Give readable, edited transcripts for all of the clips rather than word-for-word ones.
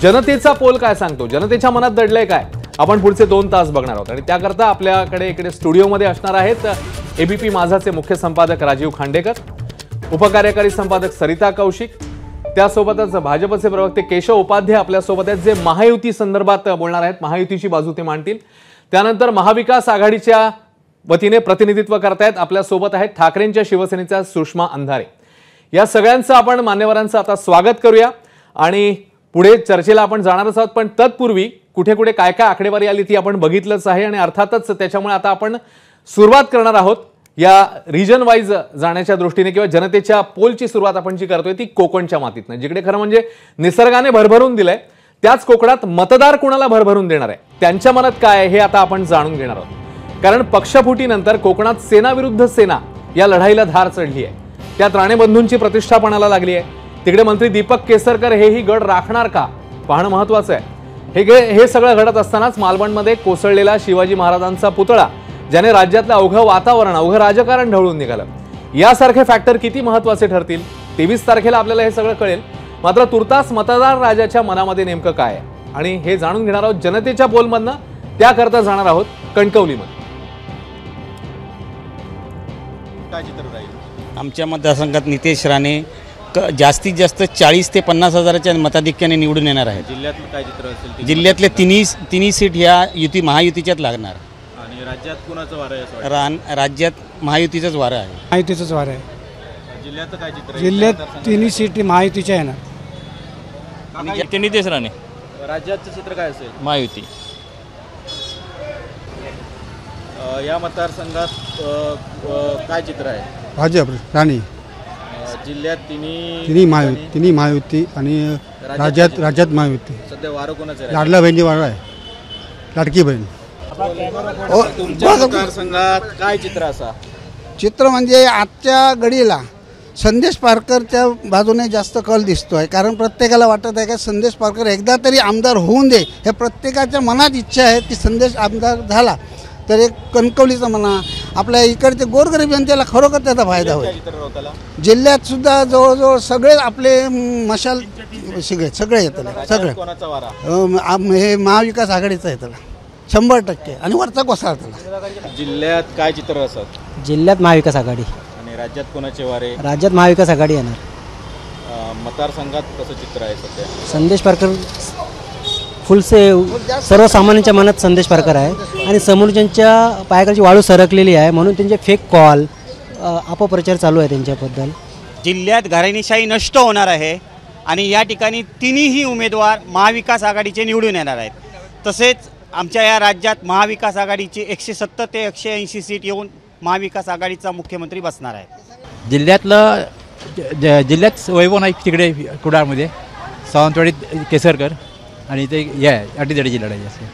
जनतेचा पोल काय सांगतो, जनतेच्या मनात दडलंय काय, आपण पुढचे 2 तास बघणार आहोत। आणि त्याकरता आपल्याकडे इकडे स्टुडिओमध्ये असणार आहेत एबीपी माझाचे मुख्य संपादक राजीव खांडेकर, उपकार्यकारी संपादक सरिता कौशिक, त्यासोबतच भाजपचे प्रवक्ते केशव उपाध्याय आपल्यासोबत आहेत, जे महायुती संदर्भात बोलणार आहेत, महायुतीची बाजू ते मांडतील। त्यानंतर महाविकास आघाडीच्या वतीने प्रतिनिधित्व करतायत आपल्यासोबत आहेत ठाकरेंच्या शिवसेनेच्या सुषमा अंधारे। या सगळ्यांचं आपण मान्यवरांचं आता स्वागत करूया आणि पुढे चर्चेला आपण जाणारच आहोत। पण तत्पूर्वी कुठे कुठे काय काय आकडेवारी आली ती आपण बघितलंच आहे आणि अर्थातच त्याच्यामुळे आता आपण सुरुवात करणार आहोत या रिजन वाईज जाण्याच्या दृष्टीने किंवा जनतेच्या पोलची सुरुवात आपण जी करतोय ती कोकणच्या मातीतनं, जिकडे खरं म्हणजे निसर्गाने भरभरून दिलंय, त्याच कोकणात मतदार कुणाला भरभरून देणार आहे, त्यांच्या मनात काय आहे हे आता आपण जाणून घेणार आहोत। कारण पक्षफुटीनंतर कोकणात सेना विरुद्ध सेना या लढाईला धार चढली आहे, त्यात राणेबंधूंची प्रतिष्ठा पणाला लागली आहे। तिकडे मंत्री दीपक केसरकर हेही गड राखणार का पाहणं महत्त्वाचं आहे। हे सगळं घडत असतानाच मालवणमध्ये कोसळलेला शिवाजी महाराजांचा पुतळा, ज्याने राज्यातलं अवघं वातावरण, अवघं राजकारण ढवळून निघालं, यासारखे फॅक्टर किती महत्त्वाचे ठरतील 23 तारखेला आपल्याला हे सगळं कळेल। मात्र तुर्तास मतदार राजाच्या मनामध्ये नेमकं काय आहे आणि हे जाणून घेणार आहोत जनतेच्या पोलमधनं, त्याकरता जाणार आहोत कणकवलीमध्ये। काय चित्र राहील आमच्या मतदारसंघात? नितेश राणे जास्तीत जास्त 40 ते 50 हजाराच्या मताधिक्याने निवडून येणार आहे। जिल्ह्यातलं काय चित्र असेल? जिल्ह्यातले तिन्ही सीट ह्या महायुतीच्याच लागणार। आणि राज्यात कुणाचं वारं आहे असं वाटतं? राज्यात महायुतीचंच वारं आहे। महायुतीचंच वारं आहे। जिल्ह्यात काय चित्र? जिल्ह्यात तिन्ही सीट महायुतीच्या आहे ना। आणि नितेश राणे। राज्याचं चित्र काय असेल? महायुती। या मतदारसंघात काय चित्र आहे? भाजप राणे। जिल्ह्यात तिन्ही महायुती आणि राज्यात महायुती। सध्या वारं कोणाचं आहे? लाडला बहिणी वारं आहे, लाडकी बहीण। तुमच्या मतदारसंघात काय चित्र असा? चित्र म्हणजे आजच्या घडीला संदेश पारकरच्या बाजूने जास्त कल दिसतोय, कारण प्रत्येकाला वाटत आहे की संदेश पारकर एकदा तरी आमदार होऊन दे, हे प्रत्येकाच्या मनात इच्छा आहे की संदेश आमदार झाला तर एक कणकवलीचा म्हणा, आपल्या इकडचे गोरगरीब जनतेला खरोखर त्याचा फायदा होईल। जिल्ह्यात सुद्धा जवळजवळ सगळे आपले मशाल सगळे येतात, सगळे कोणाचा वारा? हे महाविकास आघाडीचा आहे त्याला 100% आणि वरचा कोसळा त्याला। जिल्ह्यात काय चित्र असत? जिल्ह्यात महाविकास आघाडी। आणि राज्यात कोणाचे वारे? राज्यात महाविकास आघाडी येणार। मतदारसंघात कसं चित्र आहे सध्या? संदेश पारकर सर्वसामान्यांच्या मनात संदेश पारकर आहे आणि समोरच्यांच्या पायाखालची वाळू सरकलेली आहे, म्हणून त्यांचे फेक कॉल, अपप्रचार चालू आहे त्यांच्याबद्दल। जिल्ह्यात घराणेशाही नष्ट होणार आहे आणि या ठिकाणी तिन्ही उमेदवार महाविकास आघाडीचे निवडून येणार आहेत। तसेच आमच्या या राज्यात महाविकास आघाडीचे 170 ते 180 सीट येऊन महाविकास आघाडीचा मुख्यमंत्री बसणार आहे। जिल्ह्यात वैभव नाईक तिकडे कुडाळमध्ये, सावंतवाडीत केसरकर आणि ते अटीतडीची लढाई असेल।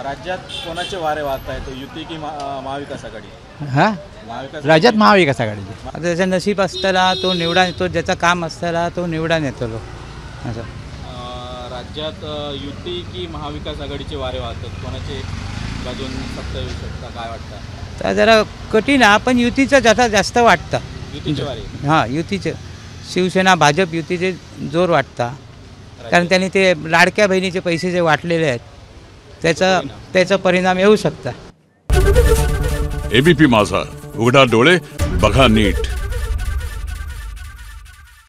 राज्यात कोणाचे वारे वाहत आहेत, युती की महाविकास आघाडी? हां, राज्यात महाविकास आघाडी। आता त्याचं नशीब असताना तो निवडा येतो, ज्याचं काम असताना तो निवडा येतो असं। राज्यात युती की महाविकास आघाडीचे वारे वाहतात, कोणाचे बाजून सत्ता येऊ शकता काय वाटतं? तर जरा कठीण आहे, पण युतीचं जास्त वाटतं। युतीचे वारे? हां, युतीचे शिवसेना भाजप युतीचे जोर वाटतं, कारण त्यांनी ते लाडक्या बहिणीचे पैसे जे वाटलेले आहेत त्याचा परिणाम येऊ शकता। एबीपी माझा, उघडा डोळे बघा नीट।